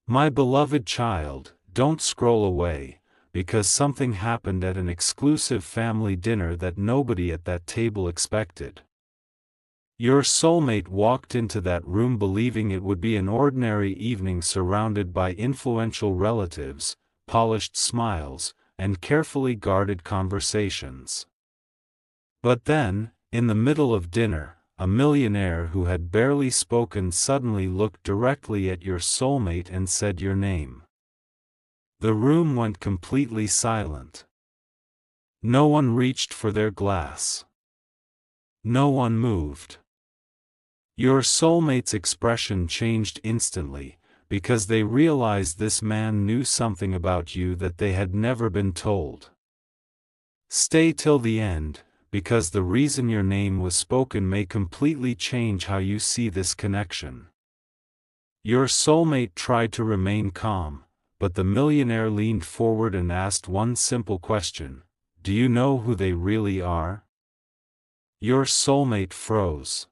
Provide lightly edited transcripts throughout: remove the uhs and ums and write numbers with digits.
My beloved child, don't scroll away, because something happened at an exclusive family dinner that nobody at that table expected. Your soulmate walked into that room believing it would be an ordinary evening surrounded by influential relatives, polished smiles, and carefully guarded conversations. But then, in the middle of dinner, a millionaire who had barely spoken suddenly looked directly at your soulmate and said your name. The room went completely silent. No one reached for their glass. No one moved. Your soulmate's expression changed instantly, because they realized this man knew something about you that they had never been told. Stay till the end, because the reason your name was spoken may completely change how you see this connection. Your soulmate tried to remain calm, but the millionaire leaned forward and asked one simple question: do you know who they really are? Your soulmate froze.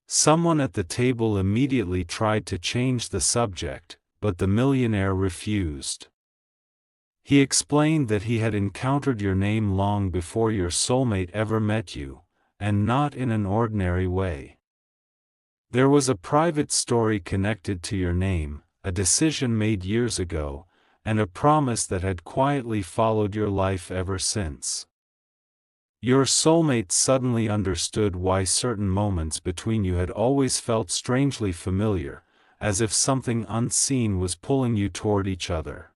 Someone at the table immediately tried to change the subject, but the millionaire refused. He explained that he had encountered your name long before your soulmate ever met you, and not in an ordinary way. There was a private story connected to your name, a decision made years ago, and a promise that had quietly followed your life ever since. Your soulmate suddenly understood why certain moments between you had always felt strangely familiar, as if something unseen was pulling you toward each other.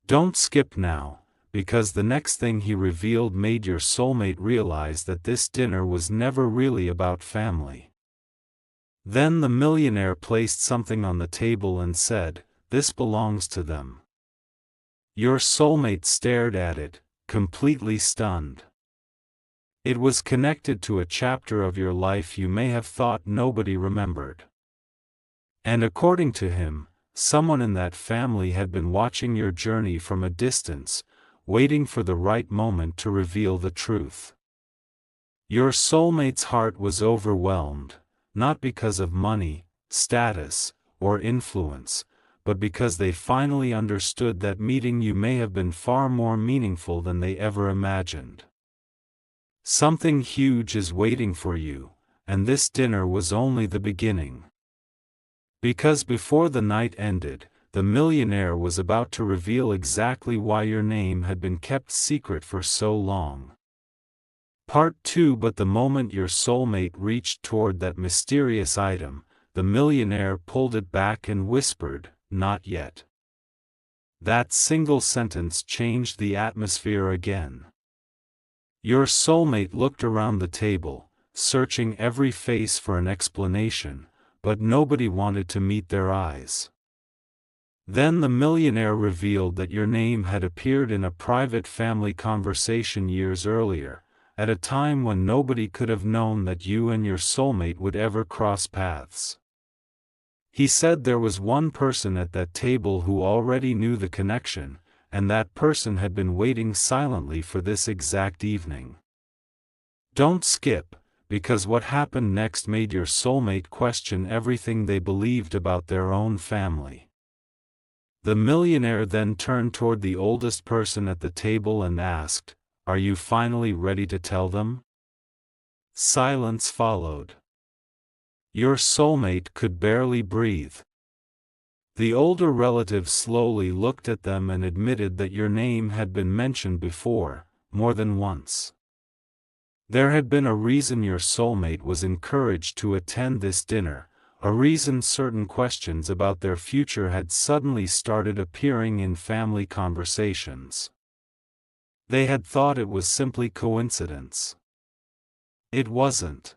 Don't skip now, because the next thing he revealed made your soulmate realize that this dinner was never really about family. Then the millionaire placed something on the table and said, "This belongs to them." Your soulmate stared at it, completely stunned. It was connected to a chapter of your life you may have thought nobody remembered. And according to him, someone in that family had been watching your journey from a distance, waiting for the right moment to reveal the truth. Your soulmate's heart was overwhelmed, not because of money, status, or influence, but because they finally understood that meeting you may have been far more meaningful than they ever imagined. Something huge is waiting for you, and this dinner was only the beginning. Because before the night ended, the millionaire was about to reveal exactly why your name had been kept secret for so long. Part 2. But the moment your soulmate reached toward that mysterious item, the millionaire pulled it back and whispered, "Not yet." That single sentence changed the atmosphere again. Your soulmate looked around the table, searching every face for an explanation, but nobody wanted to meet their eyes. Then the millionaire revealed that your name had appeared in a private family conversation years earlier, at a time when nobody could have known that you and your soulmate would ever cross paths. He said there was one person at that table who already knew the connection, and that person had been waiting silently for this exact evening. Don't skip, because what happened next made your soulmate question everything they believed about their own family. The millionaire then turned toward the oldest person at the table and asked, "Are you finally ready to tell them?" Silence followed. Your soulmate could barely breathe. The older relative slowly looked at them and admitted that your name had been mentioned before, more than once. There had been a reason your soulmate was encouraged to attend this dinner, a reason certain questions about their future had suddenly started appearing in family conversations. They had thought it was simply coincidence. It wasn't.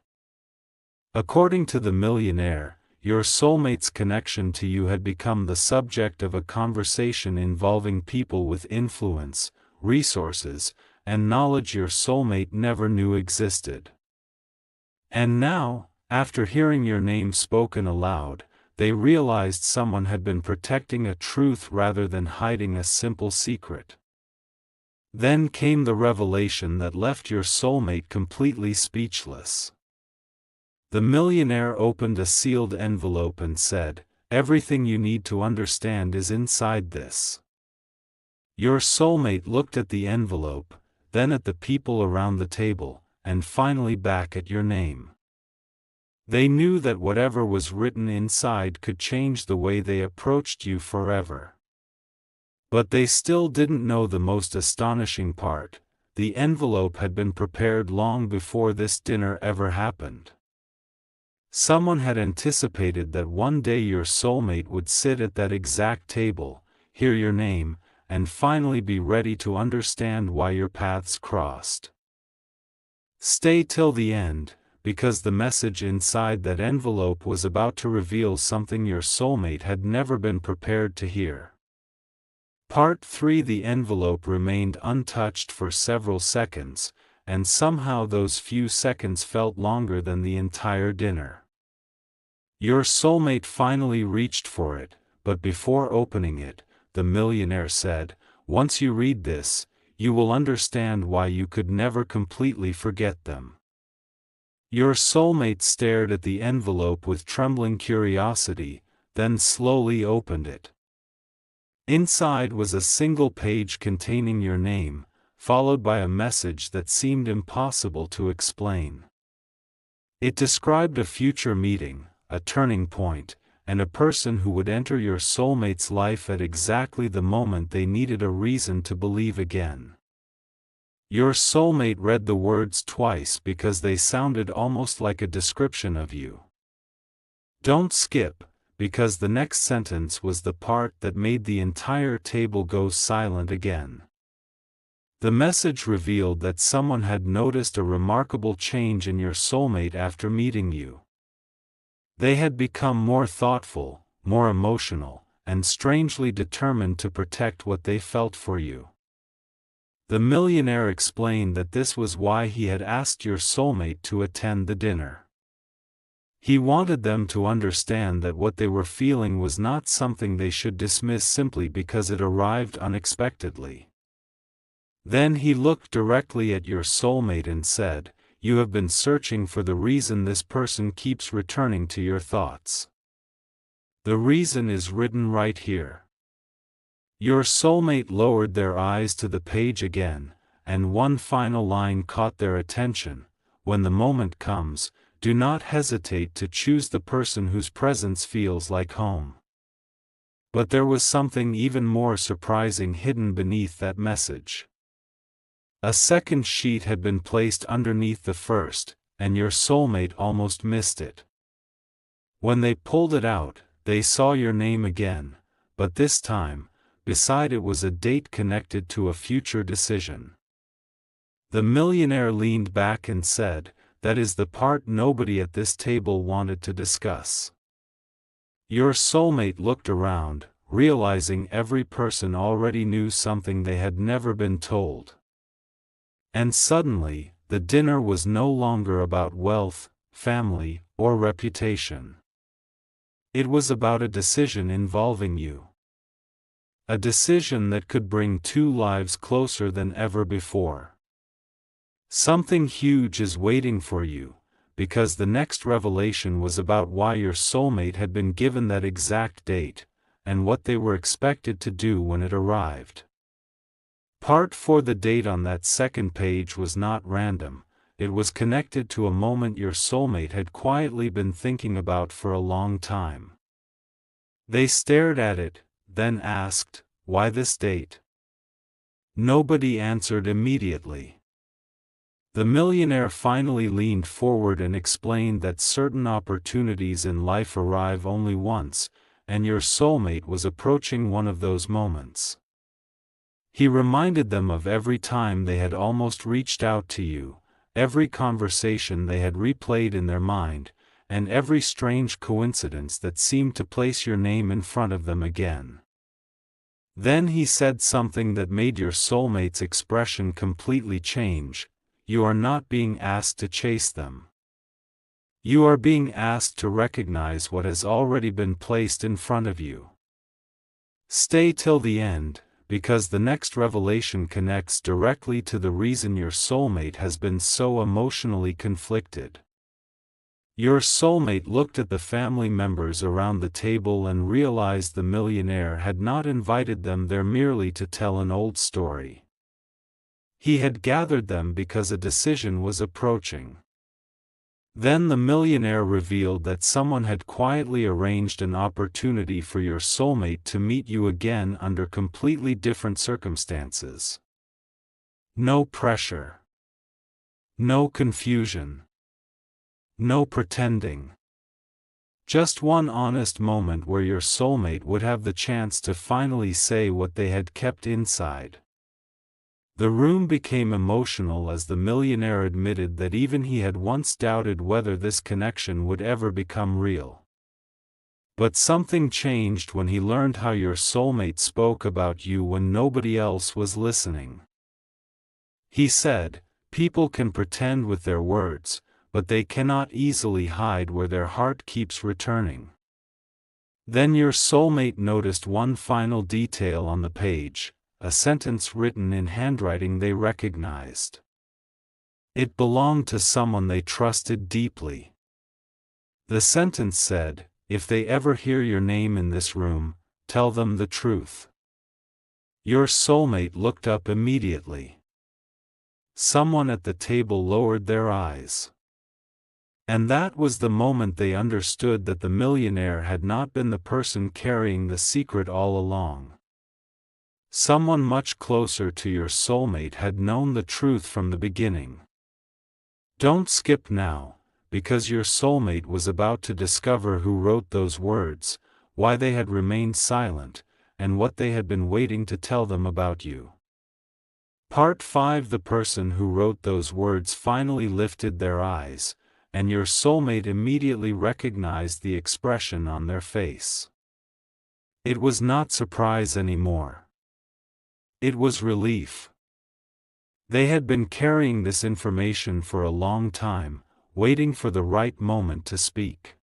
According to the millionaire, your soulmate's connection to you had become the subject of a conversation involving people with influence, resources, and knowledge your soulmate never knew existed. And now, after hearing your name spoken aloud, they realized someone had been protecting a truth rather than hiding a simple secret. Then came the revelation that left your soulmate completely speechless. The millionaire opened a sealed envelope and said, Everything you need to understand is inside this. Your soulmate looked at the envelope, then at the people around the table, and finally back at your name. They knew that whatever was written inside could change the way they approached you forever. But they still didn't know the most astonishing part: the envelope had been prepared long before this dinner ever happened. Someone had anticipated that one day your soulmate would sit at that exact table, hear your name, and finally be ready to understand why your paths crossed. Stay till the end, because the message inside that envelope was about to reveal something your soulmate had never been prepared to hear. Part 3. The envelope remained untouched for several seconds, and somehow those few seconds felt longer than the entire dinner. Your soulmate finally reached for it, but before opening it, the millionaire said, "Once you read this, you will understand why you could never completely forget them." Your soulmate stared at the envelope with trembling curiosity, then slowly opened it. Inside was a single page containing your name, followed by a message that seemed impossible to explain. It described a future meeting, a turning point, and a person who would enter your soulmate's life at exactly the moment they needed a reason to believe again. Your soulmate read the words twice because they sounded almost like a description of you. Don't skip, because the next sentence was the part that made the entire table go silent again. The message revealed that someone had noticed a remarkable change in your soulmate after meeting you. They had become more thoughtful, more emotional, and strangely determined to protect what they felt for you. The millionaire explained that this was why he had asked your soulmate to attend the dinner. He wanted them to understand that what they were feeling was not something they should dismiss simply because it arrived unexpectedly. Then he looked directly at your soulmate and said, "You have been searching for the reason this person keeps returning to your thoughts. The reason is written right here." Your soulmate lowered their eyes to the page again, and one final line caught their attention: "When the moment comes, do not hesitate to choose the person whose presence feels like home." But there was something even more surprising hidden beneath that message. A second sheet had been placed underneath the first, and your soulmate almost missed it. When they pulled it out, they saw your name again, but this time, beside it was a date connected to a future decision. The millionaire leaned back and said, "That is the part nobody at this table wanted to discuss." Your soulmate looked around, realizing every person already knew something they had never been told. And suddenly, the dinner was no longer about wealth, family, or reputation. It was about a decision involving you. A decision that could bring two lives closer than ever before. Something huge is waiting for you, because the next revelation was about why your soulmate had been given that exact date, and what they were expected to do when it arrived. Part 4. The date on that second page was not random, it was connected to a moment your soulmate had quietly been thinking about for a long time. They stared at it, then asked, "Why this date?" Nobody answered immediately. The millionaire finally leaned forward and explained that certain opportunities in life arrive only once, and your soulmate was approaching one of those moments. He reminded them of every time they had almost reached out to you, every conversation they had replayed in their mind, and every strange coincidence that seemed to place your name in front of them again. Then he said something that made your soulmate's expression completely change: "You are not being asked to chase them. You are being asked to recognize what has already been placed in front of you." Stay till the end, because the next revelation connects directly to the reason your soulmate has been so emotionally conflicted. Your soulmate looked at the family members around the table and realized the millionaire had not invited them there merely to tell an old story. He had gathered them because a decision was approaching. Then the millionaire revealed that someone had quietly arranged an opportunity for your soulmate to meet you again under completely different circumstances. No pressure. No confusion. No pretending. Just one honest moment where your soulmate would have the chance to finally say what they had kept inside. The room became emotional as the millionaire admitted that even he had once doubted whether this connection would ever become real. But something changed when he learned how your soulmate spoke about you when nobody else was listening. He said, "People can pretend with their words, but they cannot easily hide where their heart keeps returning." Then your soulmate noticed one final detail on the page, a sentence written in handwriting they recognized. It belonged to someone they trusted deeply. The sentence said, "If they ever hear your name in this room, tell them the truth." Your soulmate looked up immediately. Someone at the table lowered their eyes. And that was the moment they understood that the millionaire had not been the person carrying the secret all along. Someone much closer to your soulmate had known the truth from the beginning. Don't skip now, because your soulmate was about to discover who wrote those words, why they had remained silent, and what they had been waiting to tell them about you. Part 5. The person who wrote those words finally lifted their eyes, and your soulmate immediately recognized the expression on their face. It was not surprise anymore. It was relief. They had been carrying this information for a long time, waiting for the right moment to speak.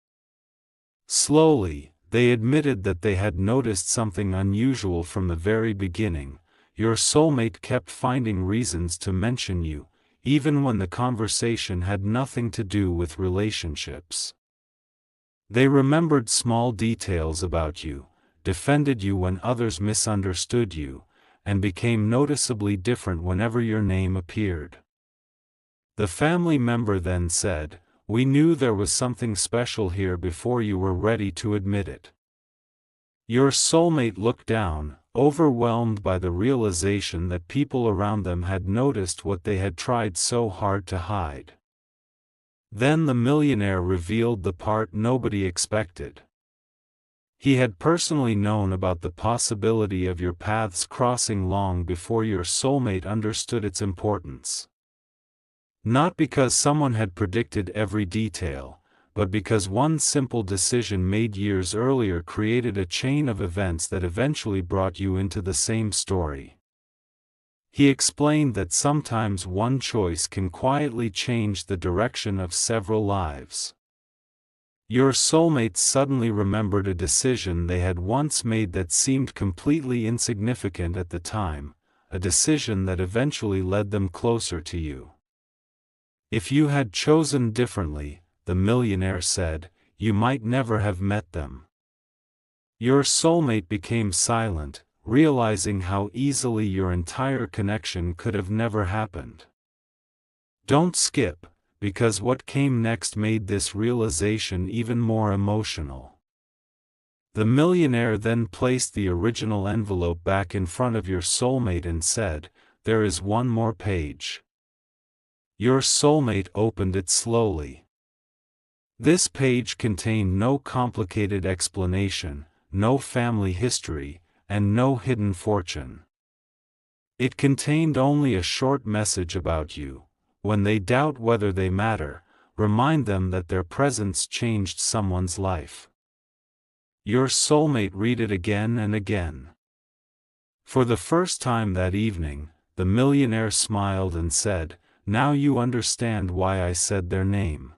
Slowly, they admitted that they had noticed something unusual from the very beginning. Your soulmate kept finding reasons to mention you, even when the conversation had nothing to do with relationships. They remembered small details about you, defended you when others misunderstood you, and became noticeably different whenever your name appeared. The family member then said, "We knew there was something special here before you were ready to admit it." Your soulmate looked down, overwhelmed by the realization that people around them had noticed what they had tried so hard to hide. Then the millionaire revealed the part nobody expected. He had personally known about the possibility of your paths crossing long before your soulmate understood its importance. Not because someone had predicted every detail, but because one simple decision made years earlier created a chain of events that eventually brought you into the same story. He explained that sometimes one choice can quietly change the direction of several lives. Your soulmate suddenly remembered a decision they had once made that seemed completely insignificant at the time, a decision that eventually led them closer to you. If you had chosen differently, the millionaire said, you might never have met them. Your soulmate became silent, realizing how easily your entire connection could have never happened. Don't skip, because what came next made this realization even more emotional. The millionaire then placed the original envelope back in front of your soulmate and said, "There is one more page." Your soulmate opened it slowly. This page contained no complicated explanation, no family history, and no hidden fortune. It contained only a short message about you. When they doubt whether they matter, remind them that their presence changed someone's life. Your soulmate read it again and again. For the first time that evening, the millionaire smiled and said, "Now you understand why I said their name."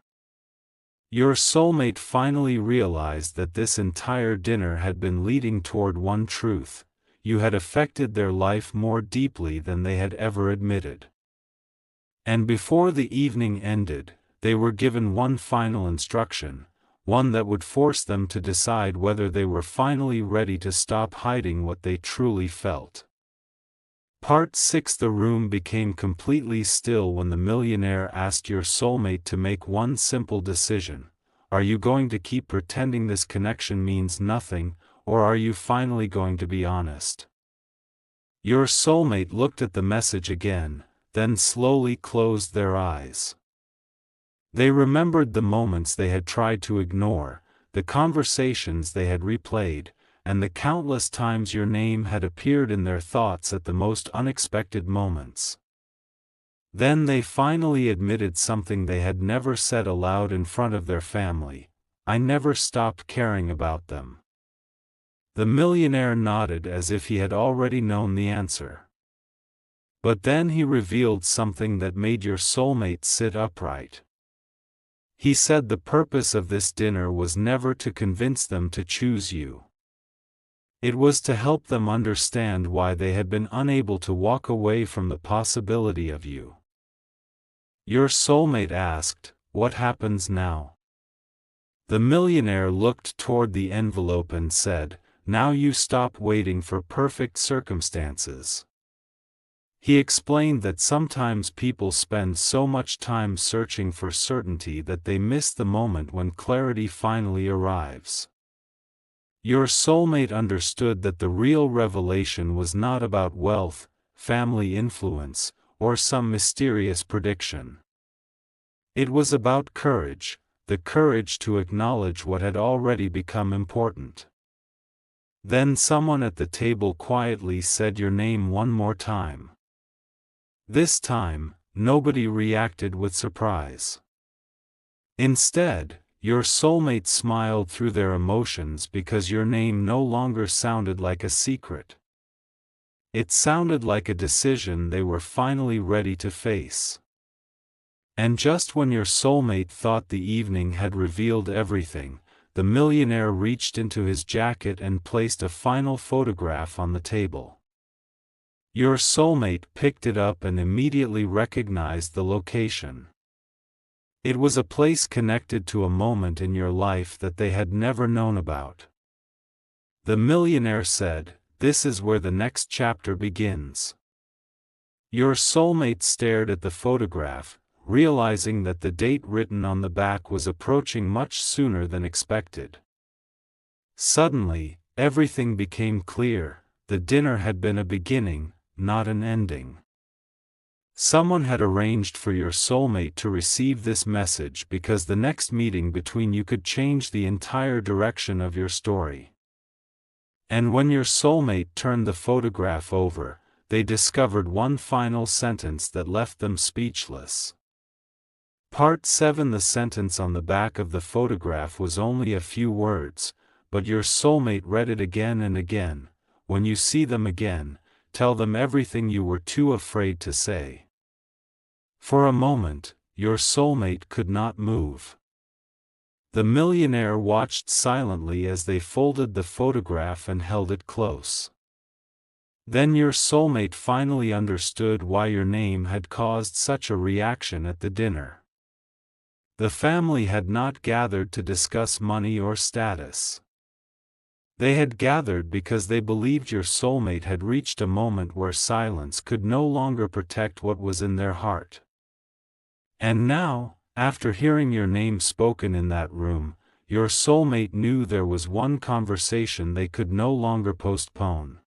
Your soulmate finally realized that this entire dinner had been leading toward one truth: you had affected their life more deeply than they had ever admitted. And before the evening ended, they were given one final instruction, one that would force them to decide whether they were finally ready to stop hiding what they truly felt. Part 6. The room became completely still when the millionaire asked your soulmate to make one simple decision. Are you going to keep pretending this connection means nothing, or are you finally going to be honest? Your soulmate looked at the message again, then slowly closed their eyes. They remembered the moments they had tried to ignore, the conversations they had replayed, and the countless times your name had appeared in their thoughts at the most unexpected moments. Then they finally admitted something they had never said aloud in front of their family: I never stopped caring about them. The millionaire nodded as if he had already known the answer. But then he revealed something that made your soulmate sit upright. He said the purpose of this dinner was never to convince them to choose you. It was to help them understand why they had been unable to walk away from the possibility of you. Your soulmate asked, "What happens now?" The millionaire looked toward the envelope and said, "Now you stop waiting for perfect circumstances." He explained that sometimes people spend so much time searching for certainty that they miss the moment when clarity finally arrives. Your soulmate understood that the real revelation was not about wealth, family influence, or some mysterious prediction. It was about courage, the courage to acknowledge what had already become important. Then someone at the table quietly said your name one more time. This time, nobody reacted with surprise. Instead, your soulmate smiled through their emotions because your name no longer sounded like a secret. It sounded like a decision they were finally ready to face. And just when your soulmate thought the evening had revealed everything, the millionaire reached into his jacket and placed a final photograph on the table. Your soulmate picked it up and immediately recognized the location. It was a place connected to a moment in your life that they had never known about. The millionaire said, "This is where the next chapter begins." Your soulmate stared at the photograph, realizing that the date written on the back was approaching much sooner than expected. Suddenly, everything became clear: the dinner had been a beginning, not an ending. Someone had arranged for your soulmate to receive this message because the next meeting between you could change the entire direction of your story. And when your soulmate turned the photograph over, they discovered one final sentence that left them speechless. Part 7. The sentence on the back of the photograph was only a few words, but your soulmate read it again and again. When you see them again, tell them everything you were too afraid to say. For a moment, your soulmate could not move. The millionaire watched silently as they folded the photograph and held it close. Then your soulmate finally understood why your name had caused such a reaction at the dinner. The family had not gathered to discuss money or status. They had gathered because they believed your soulmate had reached a moment where silence could no longer protect what was in their heart. And now, after hearing your name spoken in that room, your soulmate knew there was one conversation they could no longer postpone.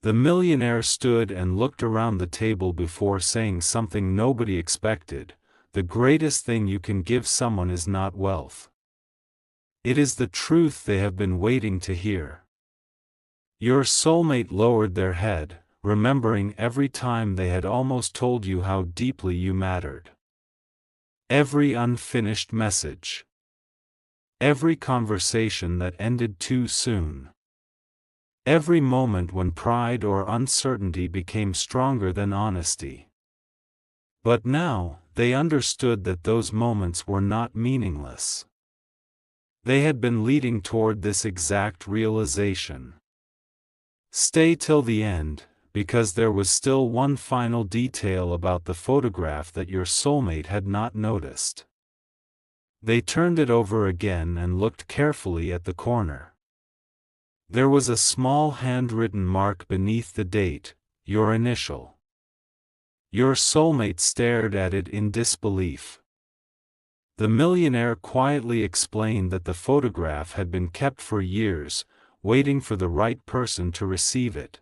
The millionaire stood and looked around the table before saying something nobody expected: "The greatest thing you can give someone is not wealth. It is the truth they have been waiting to hear." Your soulmate lowered their head, remembering every time they had almost told you how deeply you mattered. Every unfinished message. Every conversation that ended too soon. Every moment when pride or uncertainty became stronger than honesty. But now, they understood that those moments were not meaningless. They had been leading toward this exact realization. Stay till the end, because there was still one final detail about the photograph that your soulmate had not noticed. They turned it over again and looked carefully at the corner. There was a small handwritten mark beneath the date, your initial. Your soulmate stared at it in disbelief. The millionaire quietly explained that the photograph had been kept for years, waiting for the right person to receive it.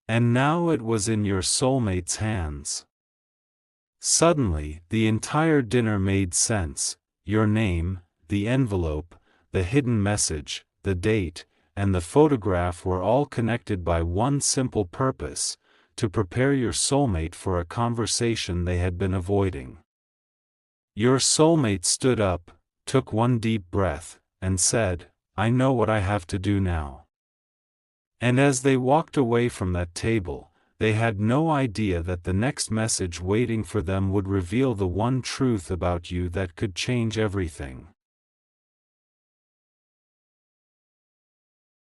And now it was in your soulmate's hands. Suddenly, the entire dinner made sense. Your name, the envelope, the hidden message, the date, and the photograph were all connected by one simple purpose: to prepare your soulmate for a conversation they had been avoiding. Your soulmate stood up, took one deep breath, and said, "I know what I have to do now." And as they walked away from that table, they had no idea that the next message waiting for them would reveal the one truth about you that could change everything.